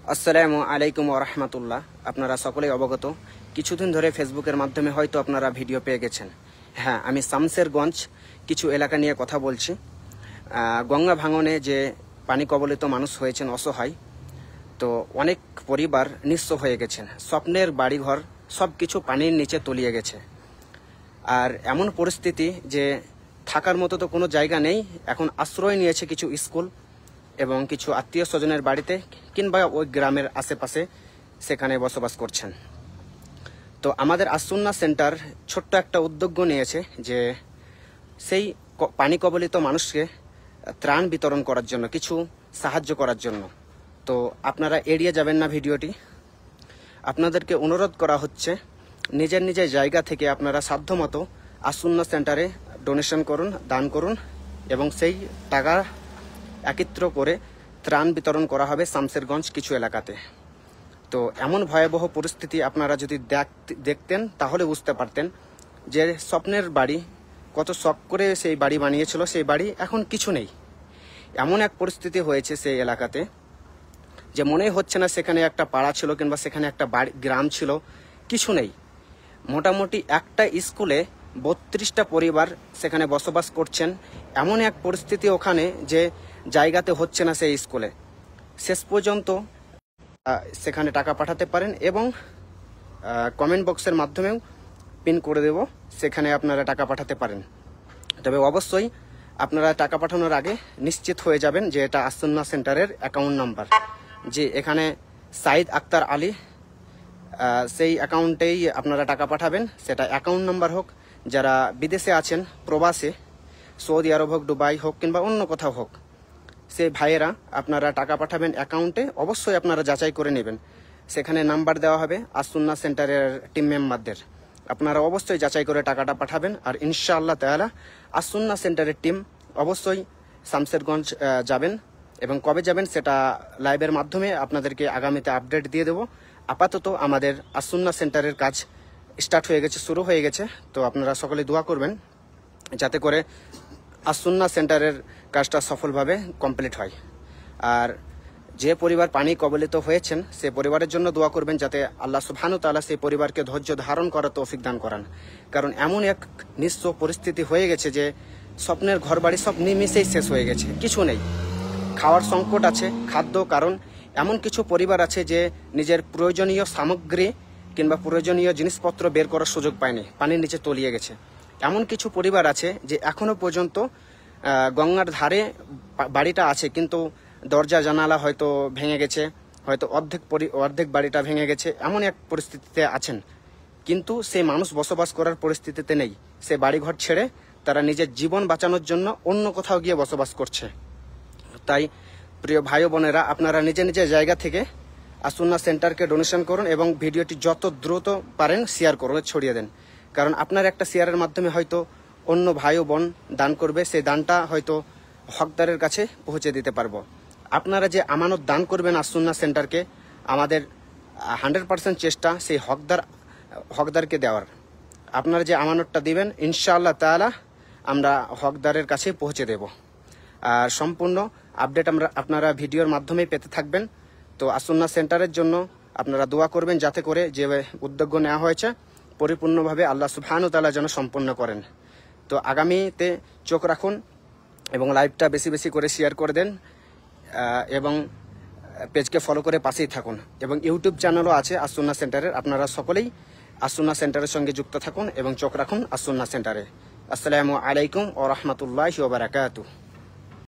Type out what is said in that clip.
আসসালামু আলাইকুম ওয়া রাহমাতুল্লাহ। আপনারা সকলেই অবগত, কিছুদিন ধরে ফেসবুকের মাধ্যমে হয়তো আপনারা ভিডিও পেয়ে গেছেন। হ্যাঁ, আমি শামসেরগঞ্জ কিছু এলাকা নিয়ে কথা বলছি। গঙ্গা ভাঙনে যে পানি কবলিত মানুষ হয়েছেন অসহায়, তো অনেক পরিবার নিঃস্ব হয়ে গেছেন। স্বপ্নের বাড়িঘর সব কিছু পানির নিচে তলিয়ে গেছে। আর এমন পরিস্থিতি যে থাকার মতো তো কোনো জায়গা নেই। এখন আশ্রয় নিয়েছে কিছু স্কুল এবং কিছু আত্মীয় স্বজনের বাড়িতে কিংবা ওই গ্রামের আশেপাশে, সেখানে বসবাস করছেন। তো আমাদের আসুন্না সেন্টার ছোট্ট একটা উদ্যোগ নিয়েছে যে সেই পানি কবলিত মানুষকে ত্রাণ বিতরণ করার জন্য, কিছু সাহায্য করার জন্য। তো আপনারা এড়িয়ে যাবেন না ভিডিওটি। আপনাদেরকে অনুরোধ করা হচ্ছে, নিজের নিজের জায়গা থেকে আপনারা সাধ্যমতো আসুন্না সেন্টারে ডোনেশন করুন, দান করুন, এবং সেই টাকা একত্র করে ত্রাণ বিতরণ করা হবে শামসেরগঞ্জ কিছু এলাকাতে। তো এমন ভয়াবহ পরিস্থিতি আপনারা যদি দেখতেন তাহলে বুঝতে পারতেন যে স্বপ্নের বাড়ি, কত শখ করে সেই বাড়ি বানিয়েছিল, সেই বাড়ি এখন কিছু নেই। এমন এক পরিস্থিতি হয়েছে সেই এলাকাতে যে মনেই হচ্ছে না সেখানে একটা পাড়া ছিল কিংবা সেখানে একটা গ্রাম ছিল, কিছু নেই। মোটামুটি একটা স্কুলে 32টা পরিবার সেখানে বসবাস করছেন। এমন এক পরিস্থিতি ওখানে যে জায়গাতে হচ্ছে না সেই স্কুলে। শেষ পর্যন্ত সেখানে টাকা পাঠাতে পারেন এবং কমেন্ট বক্সের মাধ্যমেও পিন করে দেব, সেখানে আপনারা টাকা পাঠাতে পারেন। তবে অবশ্যই আপনারা টাকা পাঠানোর আগে নিশ্চিত হয়ে যাবেন যে এটা আসুন্না সেন্টারের অ্যাকাউন্ট নাম্বার, যে এখানে সাইদ আক্তার আলী, সেই অ্যাকাউন্টেই আপনারা টাকা পাঠাবেন। সেটা অ্যাকাউন্ট নাম্বার হোক, যারা বিদেশে আছেন, প্রবাসে, সৌদি আরব হোক, দুবাই হোক কিংবা অন্য কোথাও হোক, সেই ভাইয়েরা আপনারা টাকা পাঠাবেন অ্যাকাউন্টে। অবশ্যই আপনারা যাচাই করে নেবেন, সেখানে নাম্বার দেওয়া হবে আসুন্না সেন্টারের টিম মেম্বারদের। আপনারা অবশ্যই যাচাই করে টাকাটা পাঠাবেন। আর ইনশাআল্লাহ তাআলা আসুন্না সেন্টারের টিম অবশ্যই শামসেরগঞ্জ যাবেন, এবং কবে যাবেন সেটা লাইভের মাধ্যমে আপনাদেরকে আগামীতে আপডেট দিয়ে দেব। আপাতত আমাদের আসুন্না সেন্টারের কাজ স্টার্ট হয়ে গেছে, শুরু হয়ে গেছে। তো আপনারা সকলে দোয়া করবেন যাতে করে আসুন্না সেন্টারের কাজটা সফলভাবে কমপ্লিট হয়। আর যে পরিবার পানি কবলিত হয়েছেন সে পরিবারের জন্য দোয়া করবেন, যাতে আল্লাহ সুবহানাহু ওয়া তাআলা সেই পরিবারকে ধৈর্য ধারণ করার তৌফিক দান করান। কারণ এমন এক নিঃস্ব পরিস্থিতি হয়ে গেছে যে স্বপ্নের ঘরবাড়ি সব নিমিষেই শেষ হয়ে গেছে, কিছু নেই। খাওয়ার সংকট আছে, খাদ্য, কারণ এমন কিছু পরিবার আছে যে নিজের প্রয়োজনীয় সামগ্রী কিংবা প্রয়োজনীয় জিনিসপত্র বের করার সুযোগ পায়নি, পানির নিচে তলিয়ে গেছে। এমন কিছু পরিবার আছে যে এখনো পর্যন্ত গঙ্গার ধারে বাড়িটা আছে, কিন্তু দরজা জানালা হয়তো ভেঙে গেছে, হয়তো অর্ধেক বাড়িটা ভেঙে গেছে, এমন এক পরিস্থিতিতে আছেন। কিন্তু সেই মানুষ বসবাস করার পরিস্থিতিতে নেই। সে বাড়িঘর ছেড়ে তারা নিজের জীবন বাঁচানোর জন্য অন্য কোথাও গিয়ে বসবাস করছে। তাই প্রিয় ভাই বোনেরা, আপনারা নিজে নিজের জায়গা থেকে আসুন্না সেন্টারকে ডোনেশন করুন এবং ভিডিওটি যত দ্রুত পারেন শেয়ার করুন, ছড়িয়ে দেন। কারণ আপনার একটা শেয়ারের মাধ্যমে হয়তো অন্য ভাই ও বোন দান করবে, সেই দানটা হয়তো হকদারের কাছে পৌঁছে দিতে পারবো। আপনারা যে আমানত দান করবেন আসুন্না সেন্টারকে, আমাদের 100% চেষ্টা সেই হকদারকে দেওয়ার। আপনারা যে আমানতটা দিবেন ইনশাআল্লাহ তাআলা আমরা হকদারের কাছে পৌঁছে দেব। আর সম্পূর্ণ আপডেট আপনারা ভিডিওর মাধ্যমেই পেতে থাকবেন। তো আসুন্না সেন্টারের জন্য আপনারা দোয়া করবেন যাতে করে যে উদ্যোগ নেওয়া হয়েছে পরিপূর্ণভাবে আল্লাহ সুবহানাহু ওয়া তাআলা যেন সম্পন্ন করেন। তো আগামীতে চোখ রাখুন এবং লাইভটা বেশি বেশি করে শেয়ার করে দেন, এবং পেজকে ফলো করে পাশেই থাকুন। এবং ইউটিউব চ্যানেলও আছে আসুন্না সেন্টারের, আপনারা সকলেই আসুন্না সেন্টারের সঙ্গে যুক্ত থাকুন এবং চোখ রাখুন আসুন্না সেন্টারে। আসসালামু আলাইকুম ওয়া রাহমাতুল্লাহি ওয়া বারাকাতুহু।